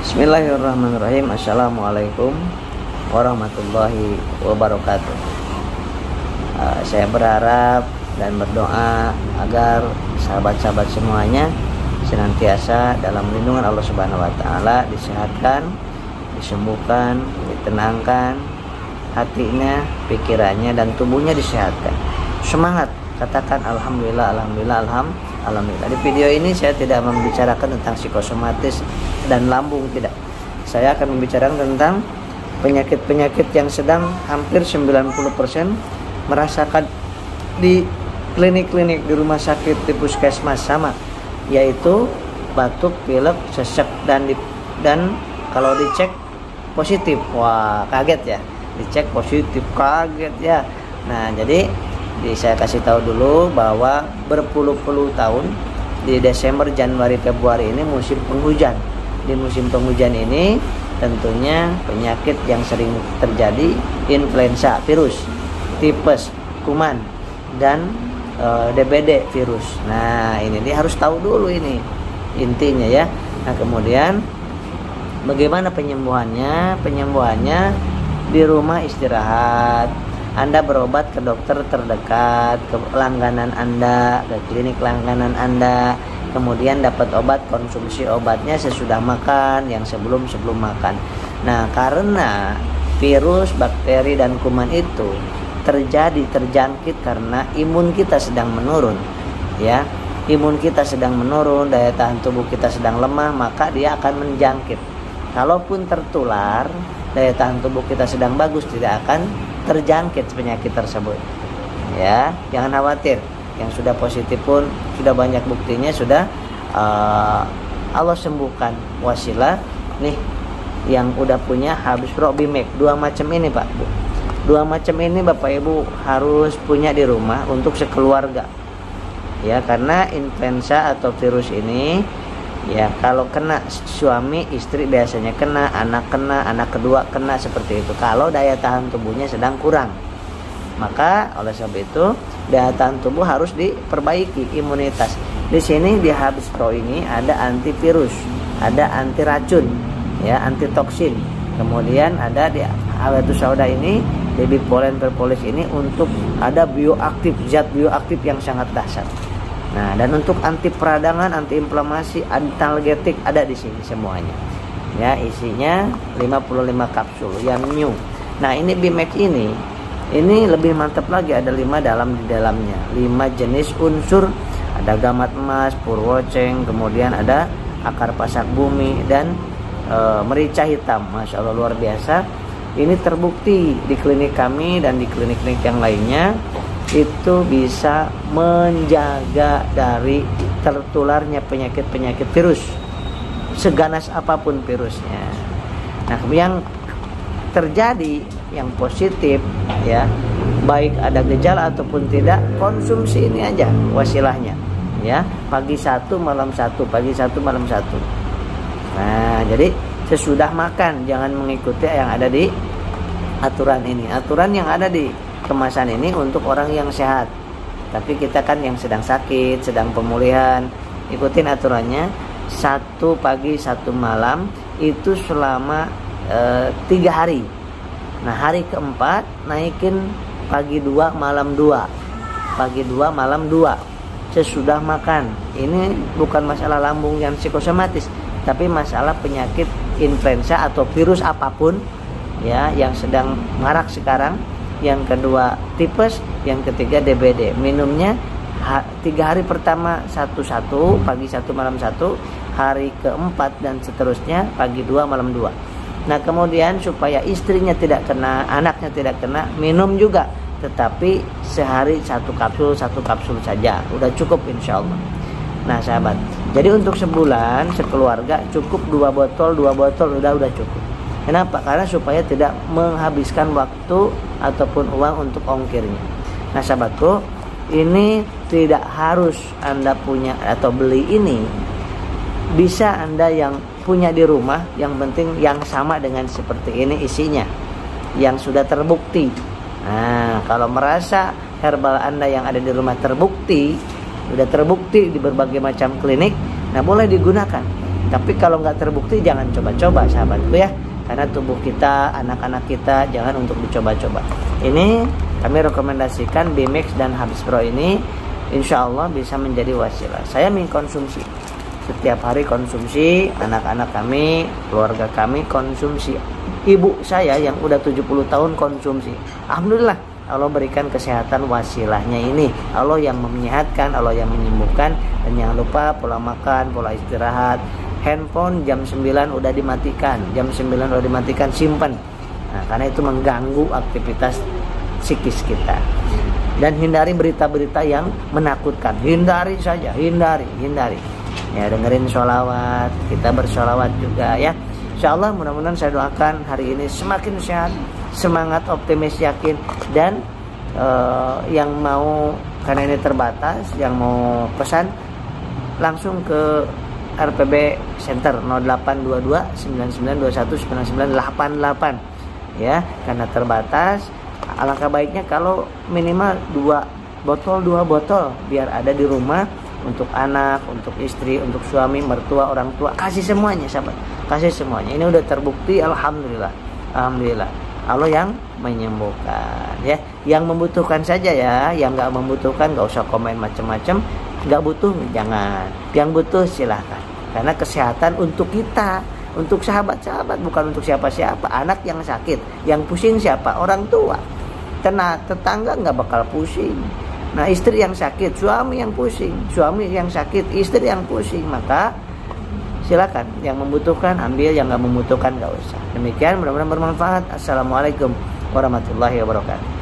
Bismillahirrahmanirrahim. Assalamualaikum warahmatullahi wabarakatuh. Saya berharap dan berdoa agar sahabat-sahabat semuanya senantiasa dalam lindungan Allah Subhanahu wa taala, disehatkan, disembuhkan, ditenangkan hatinya, pikirannya dan tubuhnya disehatkan. Semangat, katakan alhamdulillah, alhamdulillah, alhamdulillah. Di video ini saya tidak membicarakan tentang psikosomatis dan lambung, tidak. Saya akan membicarakan tentang penyakit-penyakit yang sedang hampir 90% merasakan di klinik-klinik, di rumah sakit, di puskesmas sama, yaitu batuk, pilek, sesek dan kalau dicek positif. Wah, kaget ya. Dicek positif, kaget ya. Nah, jadi saya kasih tahu dulu bahwa berpuluh-puluh tahun di Desember, Januari, Februari ini musim penghujan. Di musim penghujan ini tentunya penyakit yang sering terjadi influenza virus, tipes, kuman dan DBD virus. Nah, ini dia harus tahu dulu ini intinya ya. Nah, kemudian bagaimana penyembuhannya? Penyembuhannya di rumah istirahat. Anda berobat ke dokter terdekat, ke langganan Anda, ke klinik langganan Anda. Kemudian dapat obat, konsumsi obatnya sesudah makan, yang sebelum makan. Nah, karena virus, bakteri dan kuman itu terjangkit karena imun kita sedang menurun, ya. Imun kita sedang menurun, daya tahan tubuh kita sedang lemah, maka dia akan menjangkit. Kalaupun tertular, daya tahan tubuh kita sedang bagus, tidak akan terjangkit penyakit tersebut. Ya, jangan khawatir. Yang sudah positif pun sudah banyak buktinya, sudah Allah sembuhkan. Wasilah nih yang udah punya habis Robimek, 2 macam ini Pak Bu. 2 macam ini Bapak Ibu harus punya di rumah untuk sekeluarga. Ya, karena influenza atau virus ini ya kalau kena suami, istri biasanya kena, anak kedua kena, seperti itu. Kalau daya tahan tubuhnya sedang kurang. Maka oleh sebab itu daya tahan tubuh harus diperbaiki, imunitas. Di sini di Habis Pro ini ada antivirus, ada anti racun, ya, antitoksin. Kemudian ada di Habatus Sauda ini, Baby Pollen Propolis ini untuk ada bioaktif, zat bioaktif yang sangat dahsyat. Nah, dan untuk anti peradangan, anti inflamasi, analgetik ada di sini semuanya. Ya, isinya 55 kapsul yang new. Nah, ini Bimek ini lebih mantap lagi, ada 5 di dalamnya. 5 jenis unsur, ada gamat emas, purwoceng, kemudian ada akar pasak bumi dan merica hitam. Masya Allah, luar biasa. Ini terbukti di klinik kami dan di klinik-klinik yang lainnya itu bisa menjaga dari tertularnya penyakit-penyakit virus, seganas apapun virusnya. Nah, yang terjadi yang positif ya, baik ada gejala ataupun tidak, konsumsi ini aja wasilahnya ya, pagi 1 malam 1, pagi 1 malam 1. Nah, jadi sesudah makan jangan mengikuti yang ada di aturan ini. Aturan yang ada di kemasan ini untuk orang yang sehat, tapi kita kan yang sedang sakit, sedang pemulihan. Ikutin aturannya, 1 pagi 1 malam itu selama 3 hari. Nah, hari keempat naikin pagi 2 malam 2, pagi 2 malam 2 sesudah makan. Ini bukan masalah lambung yang psikosomatis, tapi masalah penyakit influenza atau virus apapun ya yang sedang marak sekarang. Yang kedua tipes, yang ketiga DBD. Minumnya 3 hari pertama 1 pagi 1 malam 1, hari keempat dan seterusnya pagi 2 malam 2. Nah, kemudian supaya istrinya tidak kena, anaknya tidak kena, minum juga, tetapi sehari 1 kapsul saja, udah cukup insya Allah. Nah sahabat, jadi untuk sebulan sekeluarga cukup 2 botol udah cukup. Kenapa? Karena supaya tidak menghabiskan waktu ataupun uang untuk ongkirnya. Nah sahabatku, ini tidak harus Anda punya atau beli ini. Bisa Anda yang punya di rumah, yang penting yang sama dengan seperti ini isinya, yang sudah terbukti. Nah, kalau merasa herbal Anda yang ada di rumah terbukti, sudah terbukti di berbagai macam klinik, nah boleh digunakan. Tapi kalau nggak terbukti jangan coba-coba sahabatku ya, karena tubuh kita, anak-anak kita jangan untuk dicoba-coba. Ini kami rekomendasikan BMAX dan Habis Pro ini, insya Allah bisa menjadi wasilah. Saya mengkonsumsi setiap hari, konsumsi, anak-anak kami, keluarga kami konsumsi, ibu saya yang udah 70 tahun konsumsi. Alhamdulillah Allah berikan kesehatan wasilahnya ini. Allah yang menyehatkan, Allah yang menyembuhkan. Dan jangan lupa pola makan, pola istirahat. Handphone jam 9 udah dimatikan, jam 9 udah dimatikan, simpan. Nah, karena itu mengganggu aktivitas psikis kita. Dan hindari berita-berita yang menakutkan. Hindari saja, hindari. Ya, dengerin sholawat, kita bersholawat juga ya. Insya Allah mudah-mudahan saya doakan hari ini semakin sehat, semangat, optimis, yakin. Dan yang mau, karena ini terbatas, yang mau pesan langsung ke RPB Center 0822 9921 9988 ya, karena terbatas. Alangkah baiknya kalau minimal 2 botol biar ada di rumah untuk anak, untuk istri, untuk suami, mertua, orang tua. Kasih semuanya sahabat, kasih semuanya. Ini udah terbukti, alhamdulillah. Allah yang menyembuhkan ya. Yang membutuhkan saja ya, yang nggak membutuhkan nggak usah komen macam-macam. Nggak butuh jangan, yang butuh silahkan. Karena kesehatan untuk kita, untuk sahabat-sahabat, bukan untuk siapa-siapa. Anak yang sakit, yang pusing siapa? Orang tua. Kena tetangga nggak bakal pusing. Nah, istri yang sakit, suami yang pusing. Suami yang sakit, istri yang pusing. Maka silakan, yang membutuhkan ambil, yang nggak membutuhkan nggak usah. Demikian, mudah-mudahan bermanfaat. Assalamualaikum warahmatullahi wabarakatuh.